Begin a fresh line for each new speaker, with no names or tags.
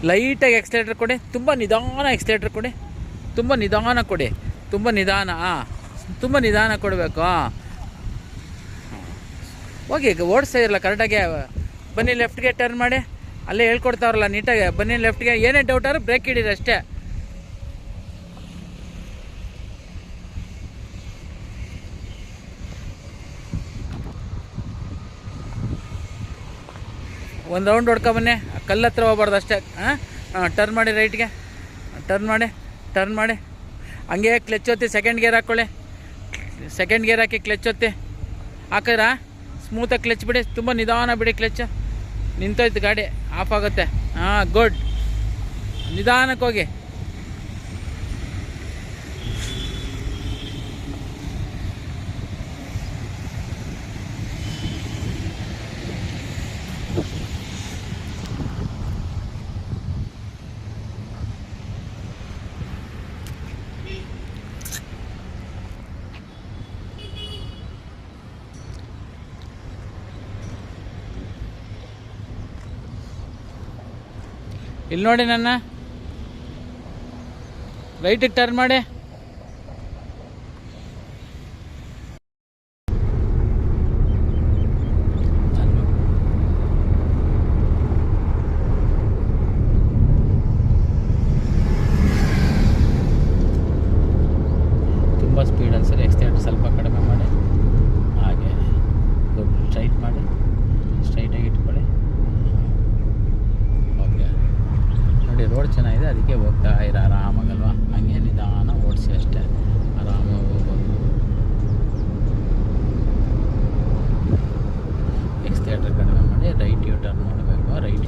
ಲೈಟಾಗಿ ಎಕ್ಸ್ಲೇಟರ್ ಕೊಡಿ, ತುಂಬ ನಿಧಾನ ಎಕ್ಸ್ಲೇಟರ್ ಕೊಡಿ, ತುಂಬ ನಿಧಾನ ಕೊಡಿ, ತುಂಬ ನಿಧಾನ. ತುಂಬ ನಿಧಾನ ಕೊಡಬೇಕು. ಹೋಗಿ ಓಡಿಸ್ತಾ ಇರಲ್ಲ ಕರೆಕ್ಟಾಗಿ. ಬನ್ನಿ ಲೆಫ್ಟ್ಗೆ ಟರ್ನ್ ಮಾಡಿ, ಅಲ್ಲೇ ಹೇಳ್ಕೊಡ್ತಾವ್ರಲ್ಲ ನೀಟಾಗಿ. ಬನ್ನಿ ಲೆಫ್ಟ್ಗೆ, ಏನೇ ಡೌಟ್ ಆದ್ರೂ ಬ್ರೇಕ್ ಹಿಡೀರಿ ಅಷ್ಟೇ. ಒಂದು ರೌಂಡ್ ಹೊಡ್ಕೊಬನ್ನಿ, ಕಲ್ಲು ಹತ್ರ ಹೋಗ್ಬಾರ್ದು ಅಷ್ಟೇ. ಟರ್ನ್ ಮಾಡಿ ರೈಟ್ಗೆ, ಟರ್ನ್ ಮಾಡಿ ಹಂಗೆ ಕ್ಲಚ್ ಒತ್ತಿ, ಸೆಕೆಂಡ್ ಗೇರ್ ಹಾಕ್ಕೊಳ್ಳಿ. ಸೆಕೆಂಡ್ ಗೇರ್ ಹಾಕಿ ಕ್ಲಚ್ ಒತ್ತಿ ಹಾಕಿದ್ರಾ ಸ್ಮೂತಾಗಿ ಕ್ಲಚ್ ಬಿಡಿ, ತುಂಬ ನಿಧಾನ ಬಿಡಿ ಕ್ಲಚ್. ನಿಂತೋಯ್ತು ಗಾಡಿ, ಆಫ್ ಆಗುತ್ತೆ. ಗುಡ್. ನಿಧಾನಕ್ಕೆ ಹೋಗಿ. ಇಲ್ಲಿ ನೋಡಿ, ನನ್ನ ರೈಟಿಗೆ ಟರ್ನ್ ಮಾಡಿ. ತುಂಬ ಸ್ಪೀಡ್ ಅನ್ಸರಿ, ಎಕ್ಸ್ಲೇಟರ್ ಸ್ವಲ್ಪ ಕಡಿಮೆ ಮಾಡಿ. ಹಾಗೆ ಸ್ಟ್ರೈಟ್ ಮಾಡಿ, ಸ್ಟ್ರೈಟಾಗಿ ಇಟ್ಕೊಳ್ಳಿ. ಓಕೆ ನೋಡಿ, ರೋಡ್ ಚೆನ್ನಾಗಿದೆ, ಅದಕ್ಕೆ ಹೋಗ್ತಾ ಇರ ಆರಾಮಾಗಲ್ವ. ಹಂಗೆ ನಿಧಾನ ಓಡಿಸಿ ಅಷ್ಟೇ, ಆರಾಮಾಗಿ ಹೋಗ್ಬೋದು. ಎಕ್ಸ್ಲೇಟರ್ ಕಡಿಮೆ ಮಾಡಿ ರೈಟ್ ಯು ಟರ್ನ್ ಮಾಡಬೇಕು. ರೈಟ್